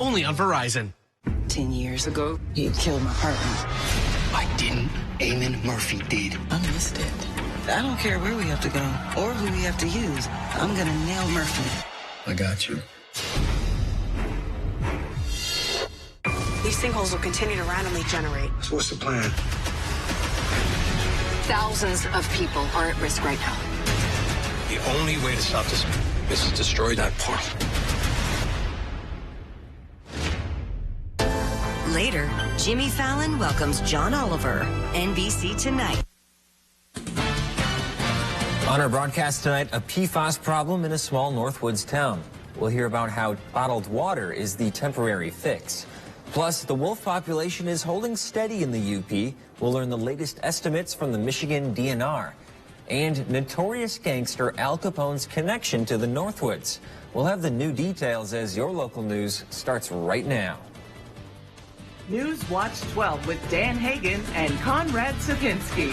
Only on Verizon. 10 years ago, he killed my partner. I didn't. Eamon Murphy did. I missed it. I don't care where we have to go or who we have to use. I'm gonna nail Murphy. I got you. These sinkholes will continue to randomly generate. So what's the plan? Thousands of people are at risk right now. The only way to stop this is to destroy that portal. Later, Jimmy Fallon welcomes John Oliver, NBC Tonight. On our broadcast tonight, a PFAS problem in a small Northwoods town. We'll hear about how bottled water is the temporary fix. Plus, the wolf population is holding steady in the UP. We'll learn the latest estimates from the Michigan DNR. And notorious gangster Al Capone's connection to the Northwoods. We'll have the new details as your local news starts right now. News Watch 12 with Dan Hagan and Conrad Sapinski.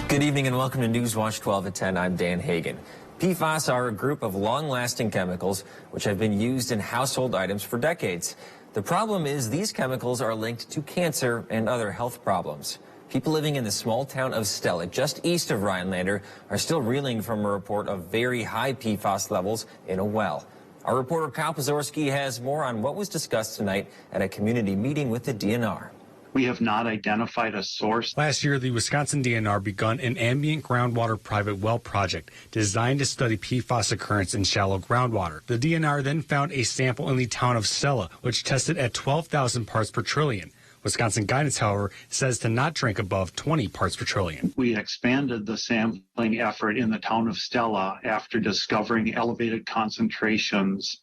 Good evening and welcome to News Watch 12 at 10. I'm Dan Hagan. PFAS are a group of long-lasting chemicals which have been used in household items for decades. The problem is these chemicals are linked to cancer and other health problems. People living in the small town of Stella, just east of Rhinelander, are still reeling from a report of very high PFAS levels in a well. Our reporter Kyle Pazorski has more on what was discussed tonight at a community meeting with the DNR. We have not identified a source. Last year, the Wisconsin DNR begun an ambient groundwater private well project designed to study PFAS occurrence in shallow groundwater. The DNR then found a sample in the town of Stella, which tested at 12,000 parts per trillion. Wisconsin guidance, however, says to not drink above 20 parts per trillion. We expanded the sampling effort in the town of Stella after discovering elevated concentrations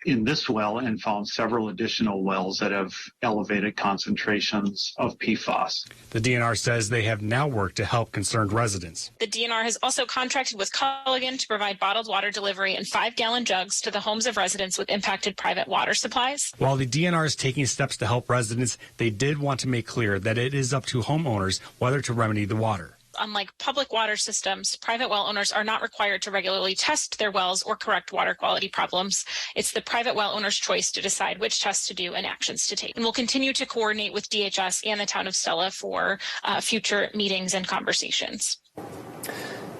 in this well and found several additional wells that have elevated concentrations of PFAS. The DNR says they have now worked to help concerned residents. The DNR has also contracted with Culligan to provide bottled water delivery in 5-gallon jugs to the homes of residents with impacted private water supplies. While the DNR is taking steps to help residents, they did want to make clear that it is up to homeowners whether to remedy the water. Unlike public water systems, private well owners are not required to regularly test their wells or correct water quality problems. It's the private well owner's choice to decide which tests to do and actions to take. And we'll continue to coordinate with DHS and the town of Stella for future meetings and conversations.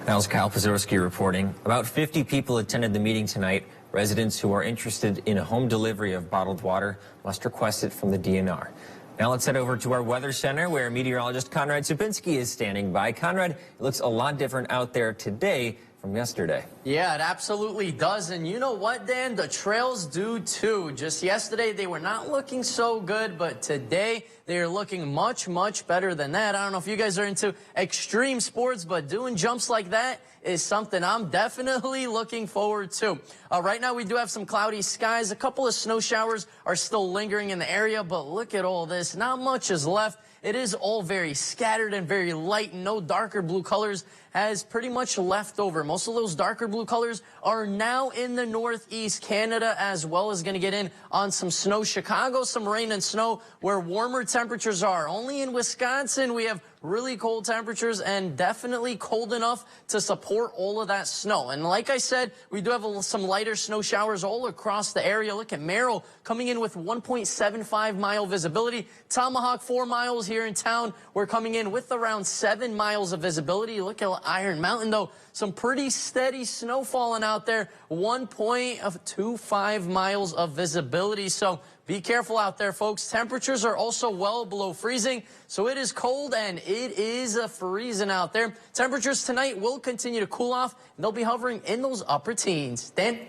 That was Kyle Pazorski reporting. About 50 people attended the meeting tonight. Residents who are interested in a home delivery of bottled water must request it from the DNR. Now let's head over to our weather center where meteorologist Conrad Sapinski is standing by. Conrad, it looks a lot different out there today from yesterday. Yeah, it absolutely does. And you know what, Dan? The trails do too. Just yesterday, they were not looking so good, but today they are looking much, much better than that. I don't know if you guys are into extreme sports, but doing jumps like that is something I'm definitely looking forward to. Right now, we do have some cloudy skies. A couple of snow showers are still lingering in the area, but look at all this. Not much is left. It is all very scattered and very light. No darker blue colors has pretty much left over. Most of those darker blue colors are now in the northeast. Canada as well is going to get in on some snow. Chicago, some rain and snow where warmer temperatures are. Only in Wisconsin we have really cold temperatures and definitely cold enough to support all of that snow. And like I said, we do have some lighter snow showers all across the area. Look at Merrill coming in with 1.75 mile visibility. Tomahawk 4 miles here in town. We're coming in with around 7 miles of visibility. Look at Iron Mountain though. Some pretty steady snow falling out there. 1.25 miles of visibility. So be careful out there, folks. Temperatures are also well below freezing, so it is cold and it is freezing out there. Temperatures tonight will continue to cool off, and they'll be hovering in those upper teens. Dan?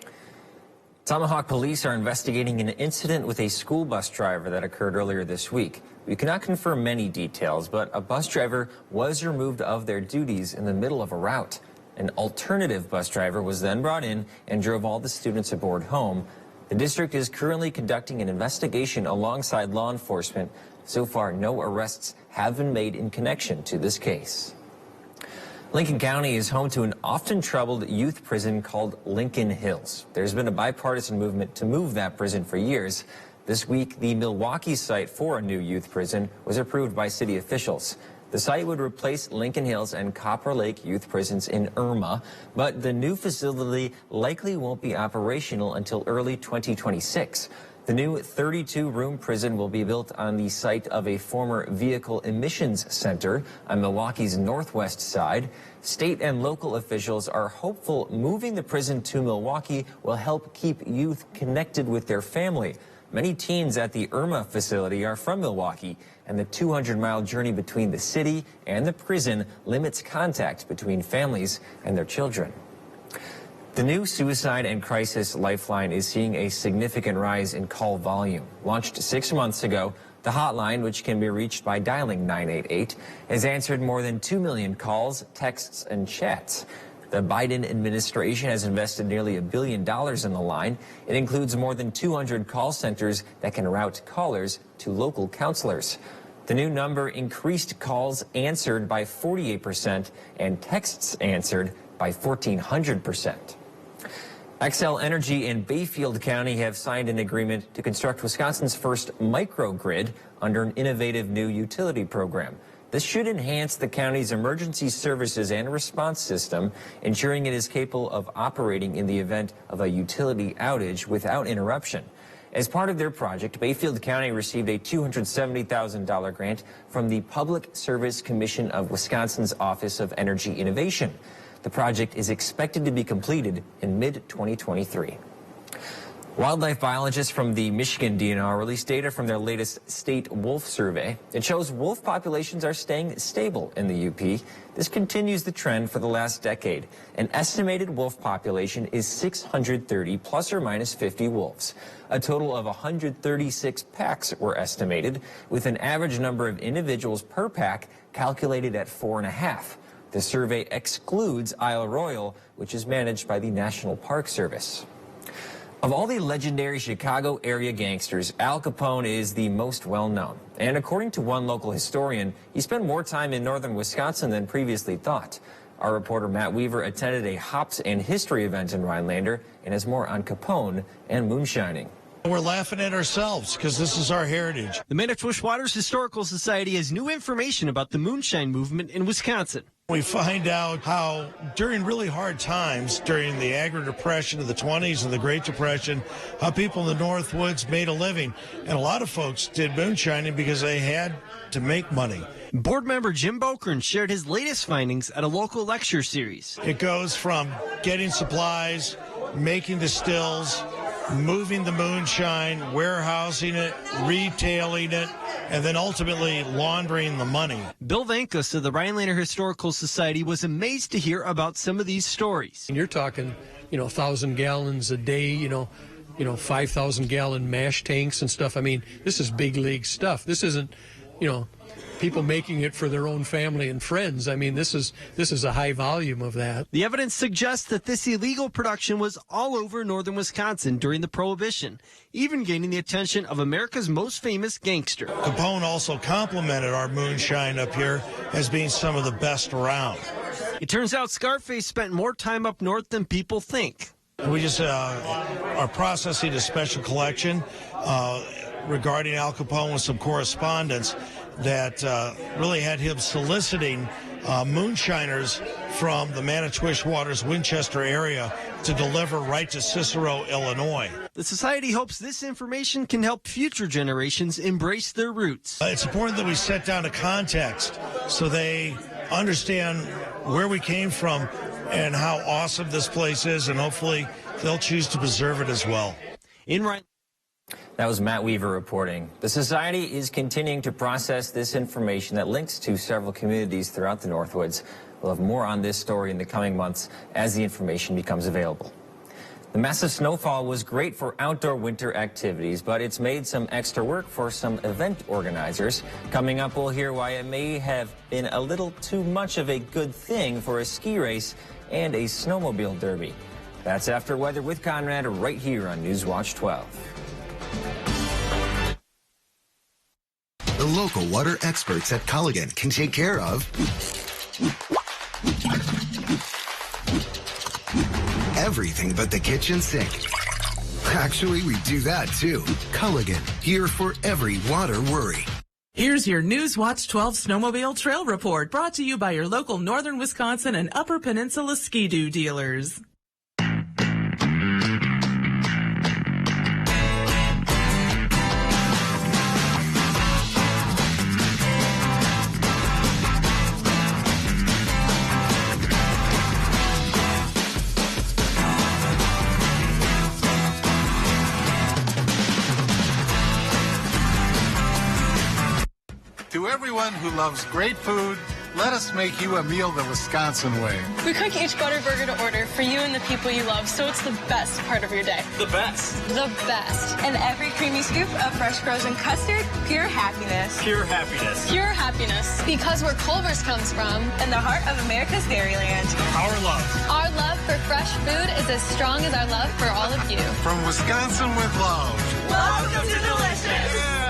Tomahawk police are investigating an incident with a school bus driver that occurred earlier this week. We cannot confirm many details, but a bus driver was removed of their duties in the middle of a route. An alternative bus driver was then brought in and drove all the students aboard home. The district is currently conducting an investigation alongside law enforcement. So far, no arrests have been made in connection to this case. Lincoln County is home to an often troubled youth prison called Lincoln Hills. There's been a bipartisan movement to move that prison for years. This week, the Milwaukee site for a new youth prison was approved by city officials. The site would replace Lincoln Hills and Copper Lake youth prisons in Irma, but the new facility likely won't be operational until early 2026. The new 32-room prison will be built on the site of a former vehicle emissions center on Milwaukee's northwest side. State and local officials are hopeful moving the prison to Milwaukee will help keep youth connected with their family. Many teens at the Irma facility are from Milwaukee, and the 200-mile journey between the city and the prison limits contact between families and their children. The new Suicide and Crisis Lifeline is seeing a significant rise in call volume. Launched 6 months ago, the hotline, which can be reached by dialing 988, has answered more than 2 million calls, texts, and chats. The Biden administration has invested nearly $1 billion in the line. It includes more than 200 call centers that can route callers to local counselors. The new number increased calls answered by 48% and texts answered by 1,400%. Xcel Energy and Bayfield County have signed an agreement to construct Wisconsin's first microgrid under an innovative new utility program. This should enhance the county's emergency services and response system, ensuring it is capable of operating in the event of a utility outage without interruption. As part of their project, Bayfield County received a $270,000 grant from the Public Service Commission of Wisconsin's Office of Energy Innovation. The project is expected to be completed in mid-2023. Wildlife biologists from the Michigan DNR released data from their latest state wolf survey. It shows wolf populations are staying stable in the UP. This continues the trend for the last decade. An estimated wolf population is 630 plus or minus 50 wolves. A total of 136 packs were estimated, with an average number of individuals per pack calculated at 4.5. The survey excludes Isle Royale, which is managed by the National Park Service. Of all the legendary Chicago area gangsters, Al Capone is the most well-known. And according to one local historian, he spent more time in northern Wisconsin than previously thought. Our reporter Matt Weaver attended a Hops and History event in Rhinelander and has more on Capone and moonshining. We're laughing at ourselves because this is our heritage. The Manitowoc Waters Historical Society has new information about the moonshine movement in Wisconsin. We find out how during really hard times, during the Agri-Depression of the 20s and the Great Depression, how people in the North Woods made a living. And a lot of folks did moonshining because they had to make money. Board member Jim Bokern shared his latest findings at a local lecture series. It goes from getting supplies, making the stills, moving the moonshine, warehousing it, retailing it, and then ultimately laundering the money. Bill Vankus of the Rhinelander Historical Society was amazed to hear about some of these stories. And you're talking, 1,000 gallons a day, 5,000-gallon mash tanks and stuff. I mean, this is big league stuff. This isn't, people making it for their own family and friends. I mean, this is a high volume of that. The evidence suggests that this illegal production was all over northern Wisconsin during the Prohibition, even gaining the attention of America's most famous gangster. Capone also complimented our moonshine up here as being some of the best around. It turns out Scarface spent more time up north than people think. We just are processing a special collection regarding Al Capone with some correspondence that really had him soliciting moonshiners from the Manitowoc Waters, Winchester area to deliver right to Cicero, Illinois. The Society hopes this information can help future generations embrace their roots. It's important that we set down a context so they understand where we came from and how awesome this place is, and hopefully they'll choose to preserve it as well. That was Matt Weaver reporting. The Society is continuing to process this information that links to several communities throughout the Northwoods. We'll have more on this story in the coming months as the information becomes available. The massive snowfall was great for outdoor winter activities, but it's made some extra work for some event organizers. Coming up, we'll hear why it may have been a little too much of a good thing for a ski race and a snowmobile derby. That's After Weather with Conrad right here on Newswatch 12. The local water experts at Culligan can take care of everything but the kitchen sink. Actually, we do that too. Culligan, here for every water worry. Here's your Newswatch 12 Snowmobile Trail Report, brought to you by your local Northern Wisconsin and Upper Peninsula Ski-Doo dealers. To everyone who loves great food, let us make you a meal the Wisconsin way. We cook each butter burger to order for you and the people you love, so it's the best part of your day. The best. The best. And every creamy scoop of fresh frozen custard, pure happiness. Pure happiness. Pure happiness. Because where Culver's comes from. In the heart of America's Dairyland. Our love. Our love for fresh food is as strong as our love for all of you. From Wisconsin with love. Welcome to Delicious. Yeah.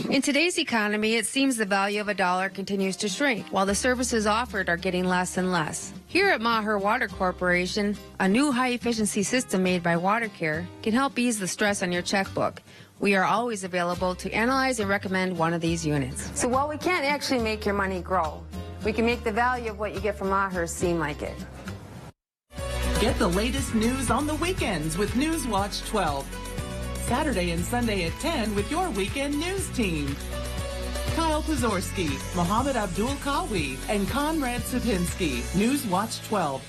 In today's economy, it seems the value of a dollar continues to shrink, while the services offered are getting less and less. Here at Maher Water Corporation, a new high-efficiency system made by WaterCare can help ease the stress on your checkbook. We are always available to analyze and recommend one of these units. So while we can't actually make your money grow, we can make the value of what you get from Maher seem like it. Get the latest news on the weekends with Newswatch 12. Saturday and Sunday at 10 with your weekend news team. Kyle Pozorski, Mohammed Abdul Kawi, and Conrad Sapinski. Newswatch 12.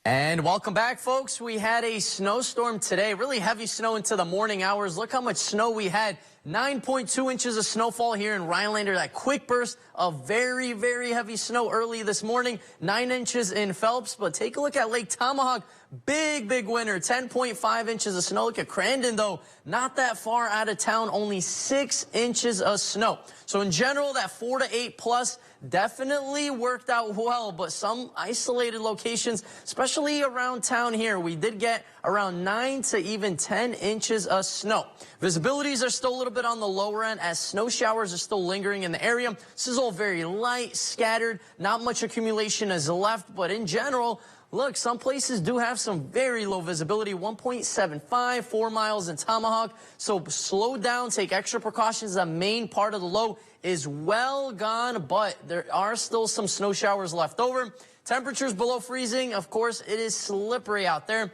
And welcome back, folks. We had a snowstorm today, really heavy snow into the morning hours. Look how much snow we had. 9.2 inches of snowfall here in Rhinelander. That quick burst of very, very heavy snow early this morning. 9 inches in Phelps. But take a look at Lake Tomahawk. Big, big winter. 10.5 inches of snow. Look at Crandon, though. Not that far out of town. Only 6 inches of snow. So in general, that 4 to 8 plus definitely worked out well, but some isolated locations, especially around town here, we did get around 9 to even 10 inches of snow. Visibilities are still a little bit on the lower end as snow showers are still lingering in the area. This is all very light, scattered, not much accumulation is left, but in general, look, some places do have some very low visibility, 1.75, 4 miles in Tomahawk. So slow down, take extra precautions. The main part of the low is well gone, but there are still some snow showers left over. Temperatures below freezing. Of course, it is slippery out there.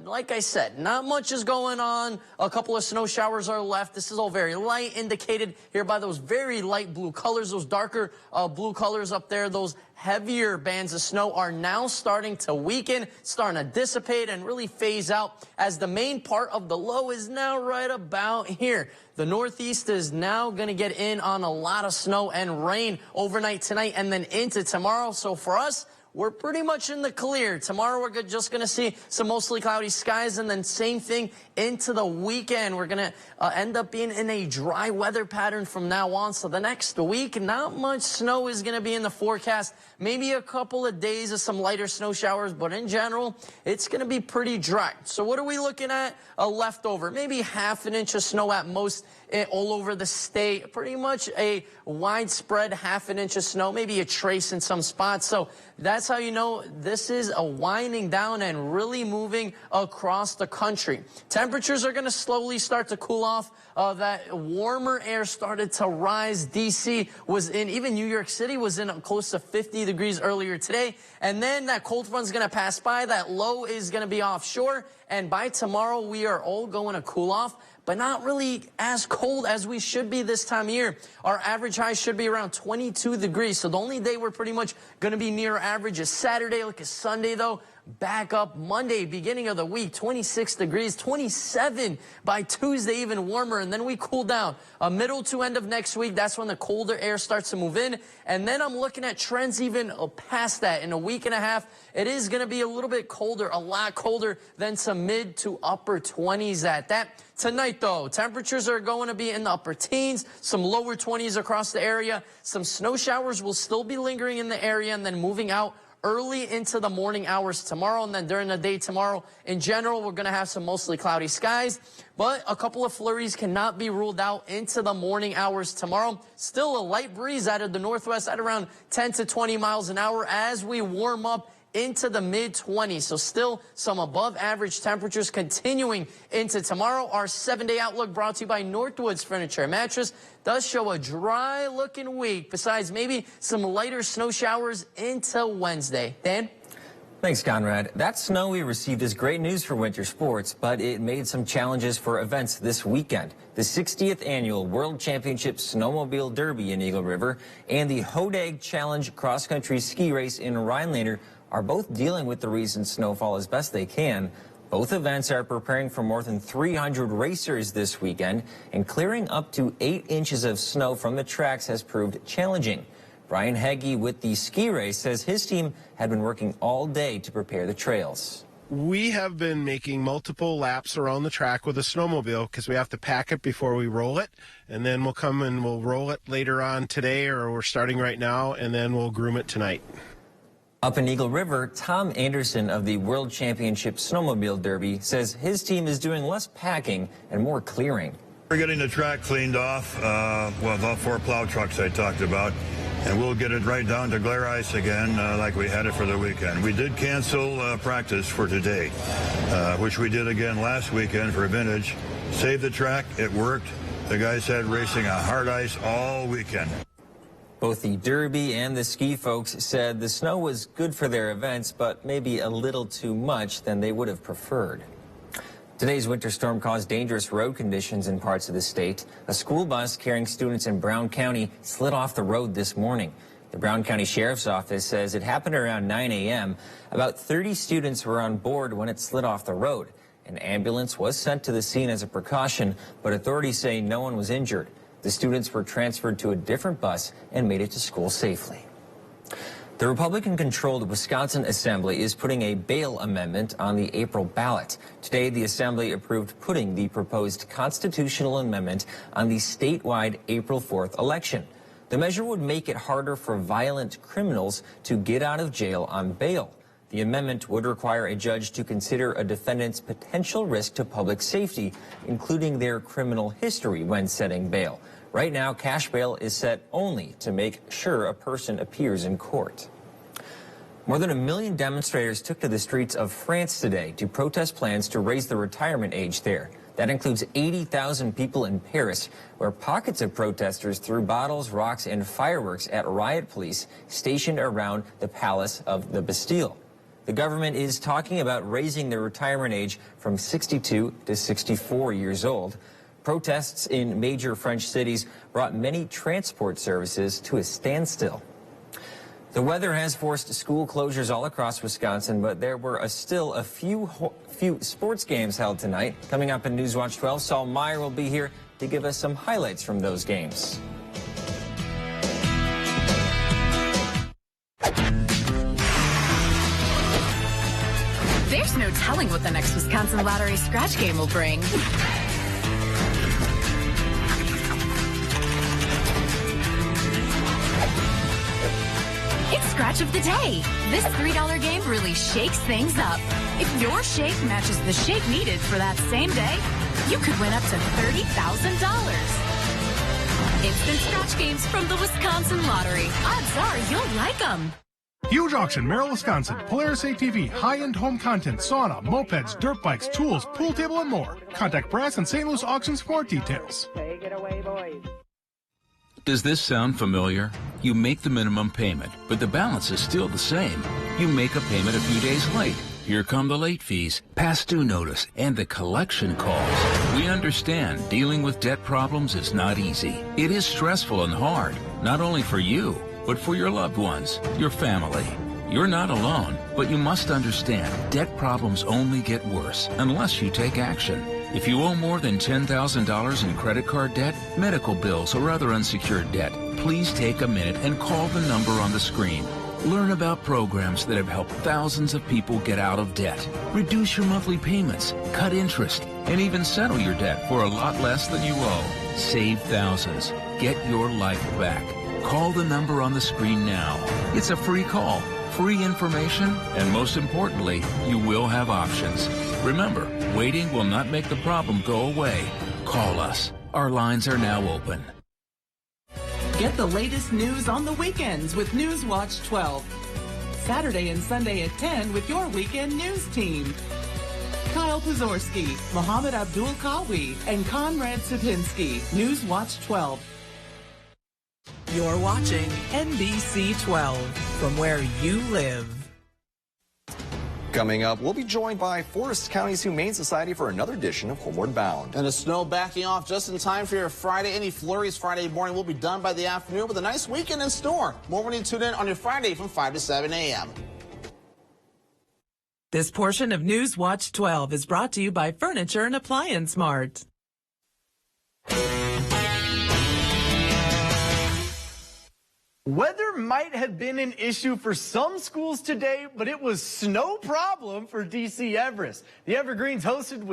Like I said, not much is going on. A couple of snow showers are left. This is all very light, indicated here by those very light blue colors, those darker blue colors up there. Those heavier bands of snow are now starting to weaken, starting to dissipate and really phase out as the main part of the low is now right about here. The Northeast is now going to get in on a lot of snow and rain overnight tonight and then into tomorrow. So for us, we're pretty much in the clear. Tomorrow, we're just going to see some mostly cloudy skies, and then same thing into the weekend. We're going to end up being in a dry weather pattern from now on. So the next week, not much snow is going to be in the forecast. Maybe a couple of days of some lighter snow showers, but in general, it's going to be pretty dry. So what are we looking at? A leftover, maybe half an inch of snow at most all over the state. Pretty much a widespread half an inch of snow, maybe a trace in some spots. So that's how you know this is a winding down and really moving across the country. Temperatures are going to slowly start to cool off. That warmer air started to rise. D.C. was in, even New York City was in close to 50 degrees earlier today. And then that cold front's going to pass by. That low is going to be offshore. And by tomorrow, we are all going to cool off, but not really as cold as we should be this time of year. Our average high should be around 22 degrees. So the only day we're pretty much going to be near average is Saturday. Look at Sunday, though. Back up Monday, beginning of the week, 26 degrees, 27 by Tuesday, even warmer. And then we cool down. Middle to end of next week, that's when the colder air starts to move in. And then I'm looking at trends even past that. In a week and a half, it is going to be a little bit colder, a lot colder than some mid to upper 20s at that. Tonight, though, temperatures are going to be in the upper teens, some lower 20s across the area. Some snow showers will still be lingering in the area and then moving out early into the morning hours tomorrow, and then during the day tomorrow. In general, we're going to have some mostly cloudy skies, but a couple of flurries cannot be ruled out into the morning hours tomorrow. Still a light breeze out of the northwest at around 10 to 20 miles an hour as we warm up into the mid-20s. So still some above average temperatures continuing into tomorrow. Our 7-day outlook brought to you by Northwoods Furniture and Mattress does show a dry looking week, besides maybe some lighter snow showers into Wednesday. Dan? Thanks, Conrad. That snow we received is great news for winter sports, but it made some challenges for events this weekend. The 60th annual World Championship Snowmobile Derby in Eagle River and the Hodag Challenge cross-country ski race in Rhinelander are both dealing with the recent snowfall as best they can. Both events are preparing for more than 300 racers this weekend, and clearing up to 8 inches of snow from the tracks has proved challenging. Brian Heggie with the ski race says his team had been working all day to prepare the trails. We have been making multiple laps around the track with a snowmobile because we have to pack it before we roll it, and then we'll come and we'll roll it later on today, or we're starting right now, and then we'll groom it tonight. Up in Eagle River, Tom Anderson of the World Championship Snowmobile Derby says his team is doing less packing and more clearing. We're getting the track cleaned off, with all 4 plow trucks I talked about, and we'll get it right down to glare ice again like we had it for the weekend. We did cancel practice for today, which we did again last weekend for Vintage. Saved the track, it worked. The guys had racing on hard ice all weekend. Both the Derby and the ski folks said the snow was good for their events, but maybe a little too much than they would have preferred. Today's winter storm caused dangerous road conditions in parts of the state. A school bus carrying students in Brown County slid off the road this morning. The Brown County Sheriff's Office says it happened around 9 a.m. About 30 students were on board when it slid off the road. An ambulance was sent to the scene as a precaution, but authorities say no one was injured. The students were transferred to a different bus and made it to school safely. The Republican-controlled Wisconsin Assembly is putting a bail amendment on the April ballot. Today, the Assembly approved putting the proposed constitutional amendment on the statewide April 4th election. The measure would make it harder for violent criminals to get out of jail on bail. The amendment would require a judge to consider a defendant's potential risk to public safety, including their criminal history when setting bail. Right now, cash bail is set only to make sure a person appears in court. More than 1 million demonstrators took to the streets of France today to protest plans to raise the retirement age there. That includes 80,000 people in Paris, where pockets of protesters threw bottles, rocks, and fireworks at riot police stationed around the Palace of the Bastille. The government is talking about raising the retirement age from 62 to 64 years old. Protests in major French cities brought many transport services to a standstill. The weather has forced school closures all across Wisconsin, but there were still a few sports games held tonight. Coming up in Newswatch 12, Saul Meyer will be here to give us some highlights from those games. There's no telling what the next Wisconsin Lottery scratch game will bring. It's Scratch of the Day. This $3 game really shakes things up. If your shake matches the shake needed for that same day, you could win up to $30,000. Instant scratch games from the Wisconsin Lottery. Odds are you'll like them. Huge auction, Merrill, Wisconsin. Polaris ATV, high-end home content, sauna, mopeds, dirt bikes, tools, pool table, and more. Contact Brass and St. Louis Auctions for details. Take it away, boys. Does this sound familiar? You make the minimum payment, but the balance is still the same. You make a payment a few days late. Here come the late fees, past due notice, and the collection calls. We understand dealing with debt problems is not easy. It is stressful and hard, not only for you, but for your loved ones, your family. You're not alone, but you must understand debt problems only get worse unless you take action. If you owe more than $10,000 in credit card debt, medical bills, or other unsecured debt, please take a minute and call the number on the screen. Learn about programs that have helped thousands of people get out of debt. Reduce your monthly payments, cut interest, and even settle your debt for a lot less than you owe. Save thousands. Get your life back. Call the number on the screen now. It's a free call, free information, and most importantly, you will have options. Remember, waiting will not make the problem go away. Call us. Our lines are now open. Get the latest news on the weekends with Newswatch 12. Saturday and Sunday at 10 with your weekend news team. Kyle Pazorski, Mohammed Abdul Kawi, and Conrad Sapinski. Newswatch 12. You're watching NBC 12 from where you live. Coming up, we'll be joined by Forest County's Humane Society for another edition of Homeward Bound. And the snow backing off just in time for your Friday. Any flurries Friday morning will be done by the afternoon with a nice weekend in store. More when you tune in on your Friday from 5 to 7 a.m. This portion of News Watch 12 is brought to you by Furniture and Appliance Mart. Weather might have been an issue for some schools today, but it was no problem for DC Everest. The Evergreens hosted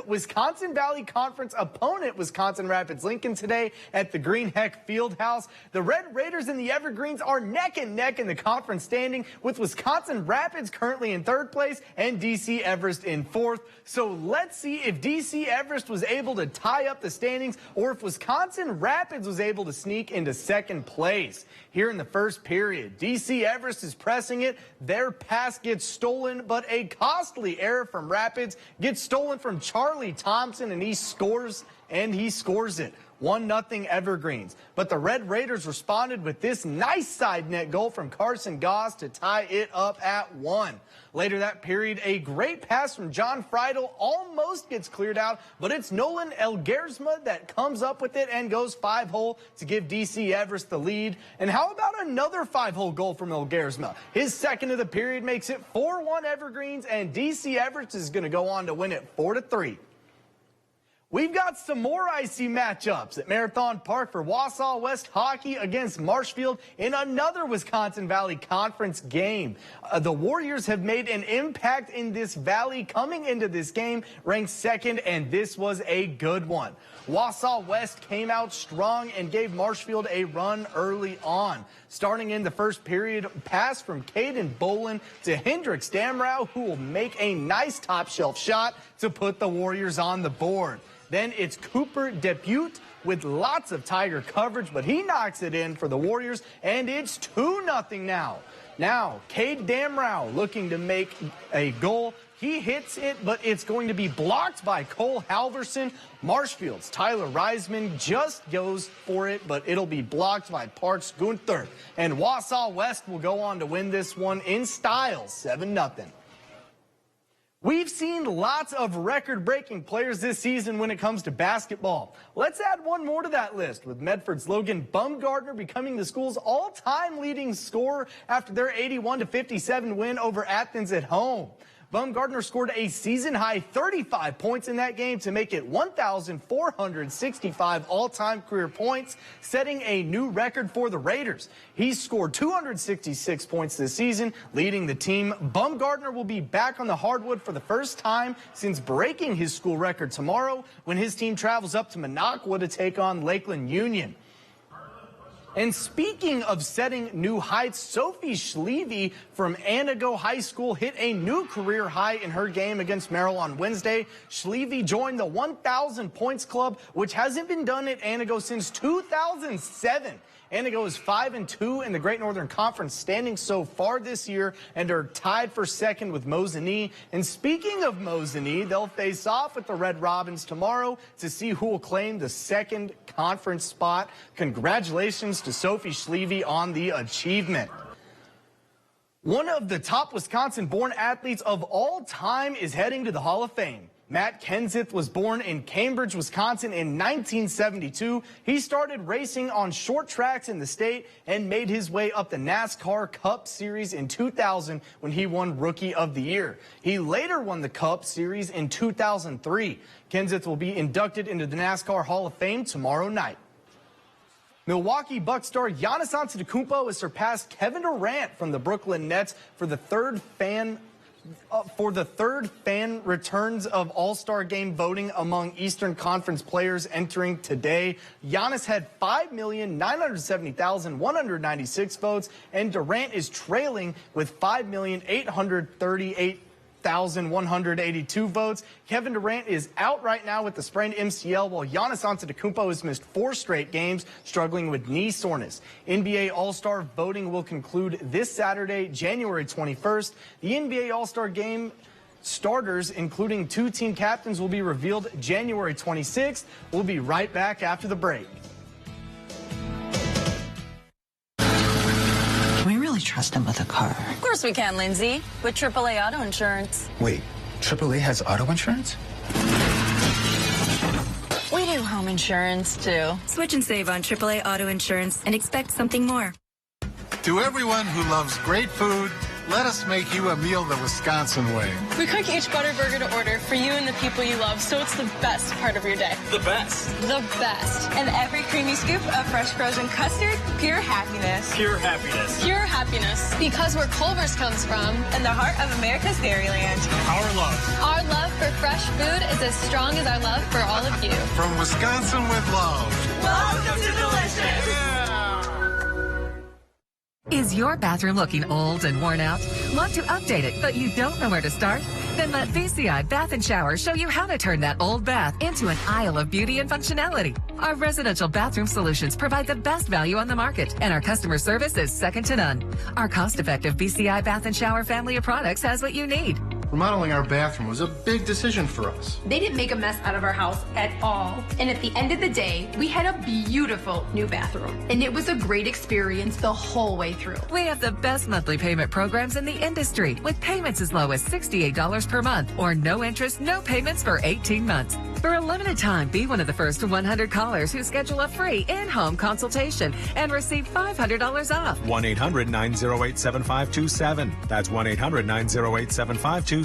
Wisconsin Valley Conference opponent Wisconsin Rapids Lincoln today at the Green Heck Fieldhouse. The Red Raiders and the Evergreens are neck and neck in the conference standing, with Wisconsin Rapids currently in third place and DC Everest in fourth. So let's see if DC Everest was able to tie up the standings or if Wisconsin Rapids was able to sneak into second place. Here in the first period, DC Everest is pressing it. Their pass gets stolen, but a costly error from Rapids gets stolen from Charlie Thompson, and he scores it. 1-0 Evergreens. But the Red Raiders responded with this nice side net goal from Carson Goss to tie it up at 1. Later that period, a great pass from John Friedel almost gets cleared out, but it's Nolan Elgersma that comes up with it and goes 5-hole to give DC Everest the lead. And how about another 5-hole goal from Elgersma? His second of the period makes it 4-1 Evergreens, and DC Everest is going to go on to win it 4-3. We've got some more icy matchups at Marathon Park for Wausau West hockey against Marshfield in another Wisconsin Valley Conference game. The Warriors have made an impact in this valley coming into this game, ranked second, and this was a good one. Wausau West came out strong and gave Marshfield a run early on. Starting in the first period, pass from Caden Bolin to Hendricks Damrau, who will make a nice top shelf shot to put the Warriors on the board. Then it's Cooper Depute with lots of Tiger coverage, but he knocks it in for the Warriors, and it's 2-0 now. Now, Cade Damrau looking to make a goal. He hits it, but it's going to be blocked by Cole Halverson. Marshfield's Tyler Reisman just goes for it, but it'll be blocked by Parks Gunther. And Wausau West will go on to win this one in style, 7-0. We've seen lots of record-breaking players this season when it comes to basketball. Let's add one more to that list, with Medford's Logan Bumgardner becoming the school's all-time leading scorer after their 81-57 win over Athens at home. Bumgardner scored a season-high 35 points in that game to make it 1,465 all-time career points, setting a new record for the Raiders. He's scored 266 points this season, leading the team. Bumgardner will be back on the hardwood for the first time since breaking his school record tomorrow when his team travels up to Minocqua to take on Lakeland Union. And speaking of setting new heights, Sophie Schleve from Anago High School hit a new career high in her game against Merrill on Wednesday. Schleve joined the 1,000 points club, which hasn't been done at Anago since 2007. Anago is 5-2 in the Great Northern Conference standing so far this year and are tied for second with Mosinee. And speaking of Mosinee, they'll face off with the Red Robins tomorrow to see who will claim the second conference spot. Congratulations to Sophie Schleve on the achievement. One of the top Wisconsin-born athletes of all time is heading to the Hall of Fame. Matt Kenseth was born in Cambridge, Wisconsin in 1972. He started racing on short tracks in the state and made his way up the NASCAR Cup Series in 2000 when he won Rookie of the Year. He later won the Cup Series in 2003. Kenseth will be inducted into the NASCAR Hall of Fame tomorrow night. Milwaukee Bucks star Giannis Antetokounmpo has surpassed Kevin Durant from the Brooklyn Nets for the third fan returns of All-Star Game voting among Eastern Conference players entering today. Giannis had 5,970,196 votes, and Durant is trailing with 5,838,182 votes. Kevin Durant is out right now with the sprained MCL, while Giannis Antetokounmpo has missed 4 straight games, struggling with knee soreness. NBA All-Star voting will conclude this Saturday, January 21st. The NBA All-Star Game starters, including 2 team captains, will be revealed January 26th. We'll be right back after the break. really trust him with a car. Of course we can, Lindsay, with AAA Auto Insurance. Wait, AAA has auto insurance? We do home insurance, too. Switch and save on AAA Auto Insurance and expect something more. To everyone who loves great food, let us make you a meal the Wisconsin way. We cook each butter burger to order for you and the people you love, so it's the best part of your day. The best. The best. And every creamy scoop of fresh frozen custard, pure happiness. Pure happiness. Pure happiness. Because where Culver's comes from. In the heart of America's Dairyland. Our love. Our love for fresh food is as strong as our love for all of you. From Wisconsin with love. Welcome to Delicious. Is your bathroom looking old and worn out? Want to update it, but you don't know where to start? Then let VCI Bath & Shower show you how to turn that old bath into an aisle of beauty and functionality. Our residential bathroom solutions provide the best value on the market, and our customer service is second to none. Our cost-effective VCI Bath & Shower family of products has what you need. Remodeling our bathroom was a big decision for us. They didn't make a mess out of our house at all. And at the end of the day, we had a beautiful new bathroom. And it was a great experience the whole way through. We have the best monthly payment programs in the industry, with payments as low as $68 per month or no interest, no payments for 18 months. For a limited time, be one of the first 100 callers who schedule a free in-home consultation and receive $500 off. 1-800-908-7527. That's 1-800-908-7527.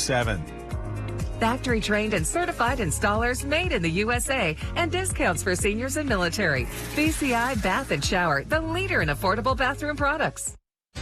Factory trained and certified installers made in the USA and discounts for seniors and military. VCI Bath & Shower, the leader in affordable bathroom products.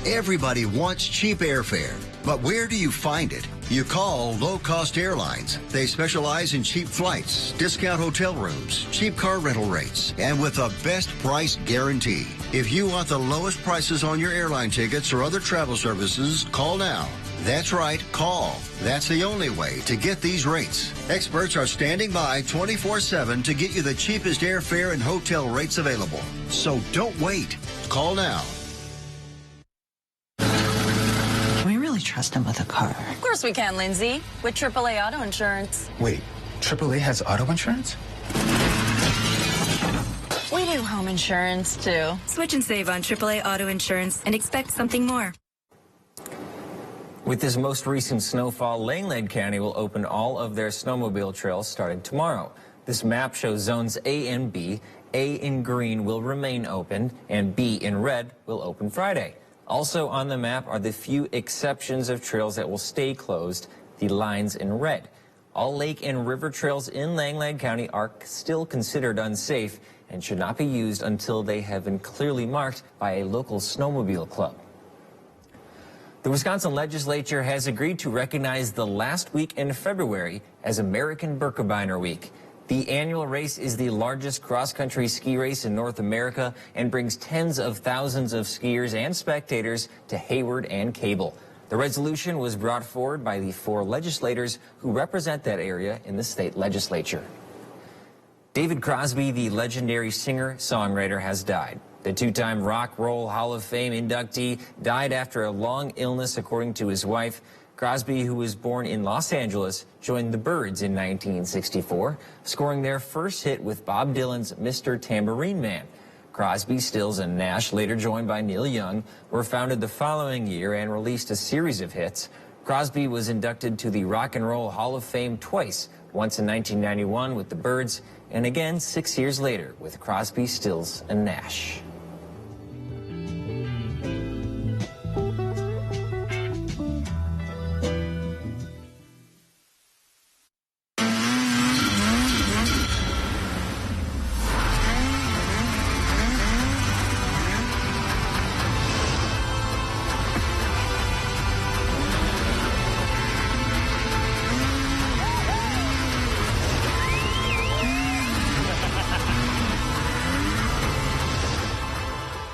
Everybody wants cheap airfare, but where do you find it? You call Low Cost Airlines. They specialize in cheap flights, discount hotel rooms, cheap car rental rates, and with a best price guarantee. If you want the lowest prices on your airline tickets or other travel services, call now. That's right, call. That's the only way to get these rates. Experts are standing by 24/7 to get you the cheapest airfare and hotel rates available. So don't wait. Call now. We really trust him with a car. Of course we can, Lindsay, with AAA Auto Insurance. Wait, AAA has auto insurance? We do home insurance, too. Switch and save on AAA Auto Insurance and expect something more. With this most recent snowfall, Langland County will open all of their snowmobile trails starting tomorrow. This map shows zones A and B. A in green will remain open, and B in red will open Friday. Also on the map are the few exceptions of trails that will stay closed, the lines in red. All lake and river trails in Langland County are still considered unsafe and should not be used until they have been clearly marked by a local snowmobile club. The Wisconsin legislature has agreed to recognize the last week in February as American Birkebeiner Week. The annual race is the largest cross-country ski race in North America and brings tens of thousands of skiers and spectators to Hayward and Cable. The resolution was brought forward by the 4 legislators who represent that area in the state legislature. David Crosby, the legendary singer-songwriter, has died. The 2-time Rock Roll Hall of Fame inductee died after a long illness, according to his wife. Crosby, who was born in Los Angeles, joined the Byrds in 1964, scoring their first hit with Bob Dylan's Mr. Tambourine Man. Crosby, Stills, and Nash, later joined by Neil Young, were founded the following year and released a series of hits. Crosby was inducted to the Rock and Roll Hall of Fame twice, once in 1991 with the Byrds, and again 6 years later with Crosby, Stills, and Nash.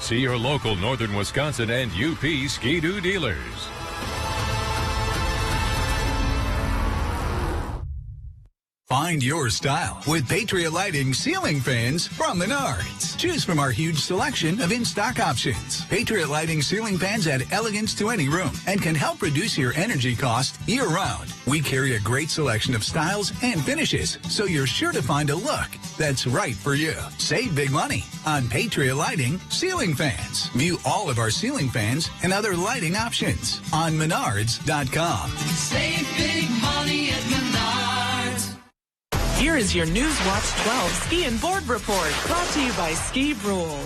See your local Northern Wisconsin and UP Ski-Doo dealers. Find Find your style with Patriot Lighting ceiling fans from Menards. Choose from our huge selection of in-stock options. Patriot Lighting ceiling fans add elegance to any room and can help reduce your energy cost year-round. We carry a great selection of styles and finishes, so you're sure to find a look that's right for you. Save big money on Patriot Lighting ceiling fans. View all of our ceiling fans and other lighting options on Menards.com. Save big money at Menards. Here is your Newswatch 12 Ski and Board Report, brought to you by Ski Rule.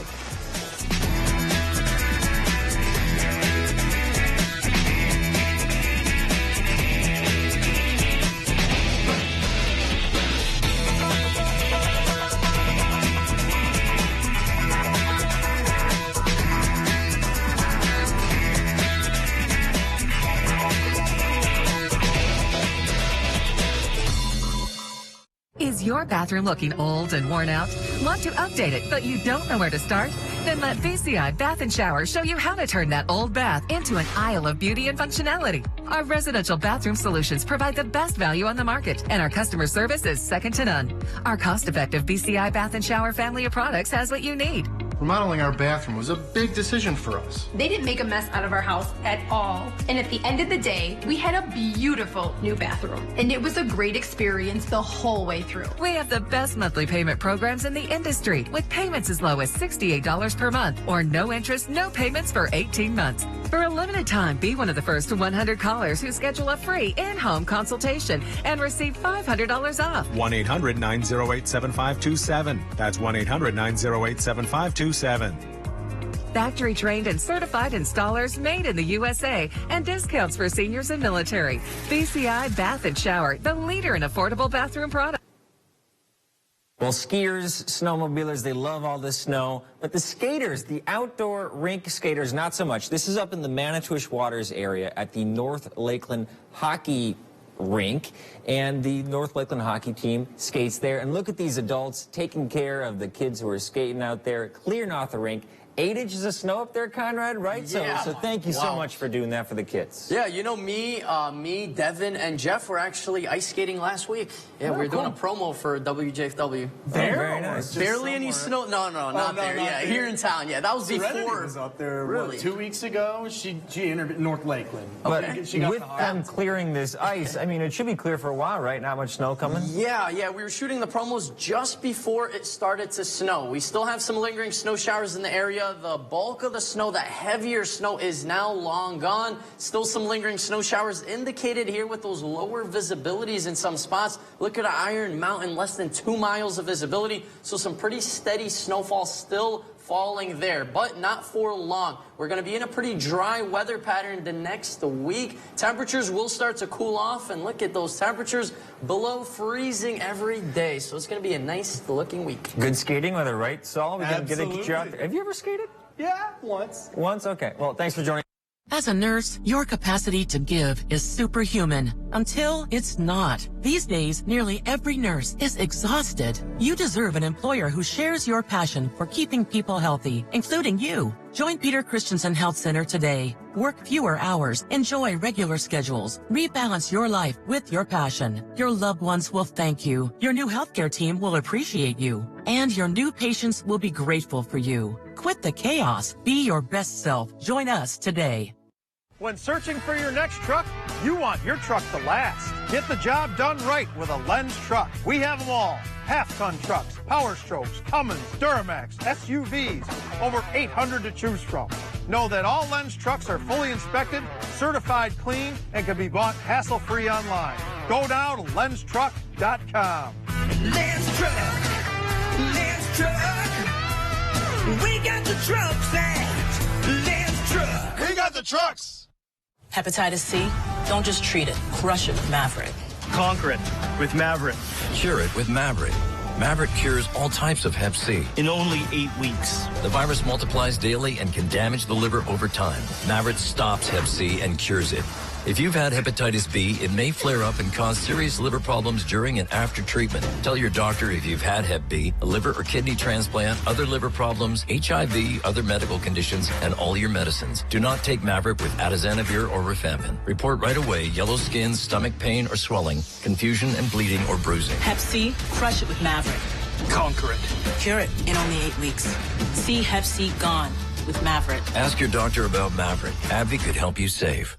Is your bathroom looking old and worn out? Want to update it, but you don't know where to start? Then let VCI Bath & Shower show you how to turn that old bath into an aisle of beauty and functionality. Our residential bathroom solutions provide the best value on the market, and our customer service is second to none. Our cost-effective VCI Bath & Shower family of products has what you need. Remodeling our bathroom was a big decision for us. They didn't make a mess out of our house at all. And at the end of the day, we had a beautiful new bathroom. And it was a great experience the whole way through. We have the best monthly payment programs in the industry, with payments as low as $68 per month or no interest, no payments for 18 months. For a limited time, be one of the first 100 callers who schedule a free in-home consultation and receive $500 off. 1-800-908-7527. That's 1-800-908-7527. Factory trained and certified installers made in the USA, and discounts for seniors and military. VCI Bath & Shower, the leader in affordable bathroom products. Well, skiers, snowmobilers, they love all this snow, but the skaters, the outdoor rink skaters, not so much. This is up in the Manitowish Waters area at the North Lakeland Hockey Rink, and the North Lakeland hockey team skates there. And look at these adults taking care of the kids who are skating out there, clearing off the rink. 8 inches of snow up there, Conrad, right? Yeah. So thank you so much for doing that for the kids. Yeah, you know, me, Devin, and Jeff were actually ice skating last week. Yeah, we were doing a promo for WJFW. Very nice. Barely any snow. No, not there. Yeah, here in town. Yeah, that was before. Was up there, really? what, 2 weeks ago? She entered North Lakeland. But she got with them clearing this ice, I mean, it should be clear for a while, right? Not much snow coming? Yeah, we were shooting the promos just before it started to snow. We still have some lingering snow showers in the area. The bulk of the snow, that heavier snow, is now long gone. Still some lingering snow showers indicated here with those lower visibilities in some spots. Look at Iron Mountain, less than 2 miles of visibility. So some pretty steady snowfall still falling there, but not for long. We're going to be in a pretty dry weather pattern the next week. Temperatures will start to cool off, and look at those temperatures below freezing every day. So it's going to be a nice looking week. Good skating weather, right, Saul? We can get you out there. Have you ever skated? Yeah, once. Once? Okay. Well, thanks for joining. As a nurse, your capacity to give is superhuman until it's not. These days, nearly every nurse is exhausted. You deserve an employer who shares your passion for keeping people healthy, including you. Join Peter Christensen Health Center today. Work fewer hours, enjoy regular schedules, rebalance your life with your passion. Your loved ones will thank you. Your new healthcare team will appreciate you. And your new patients will be grateful for you. Quit the chaos. Be your best self. Join us today. When searching for your next truck, you want your truck to last. Get the job done right with a Lenz truck. We have them all. Half-ton trucks, Power Strokes, Cummins, Duramax, SUVs, over 800 to choose from. Know that all Lenz trucks are fully inspected, certified clean, and can be bought hassle-free online. Go now to LenzTruck.com. Lenz Truck, Lenz Truck. We got the trucks at Lenz Truck. We got the trucks. Hepatitis C? Don't just treat it. Crush it with Maverick. Conquer it with Maverick. Cure it with Maverick. Maverick cures all types of Hep C. In only 8 weeks. The virus multiplies daily and can damage the liver over time. Maverick stops Hep C and cures it. If you've had hepatitis B, it may flare up and cause serious liver problems during and after treatment. Tell your doctor if you've had Hep B, a liver or kidney transplant, other liver problems, HIV, other medical conditions, and all your medicines. Do not take Maverick with atazanavir or rifampin. Report right away yellow skin, stomach pain or swelling, confusion and bleeding or bruising. Hep C, crush it with Maverick. Conquer it. Cure it in only 8 weeks. See Hep C gone with Maverick. Ask your doctor about Maverick. AbbVie could help you save.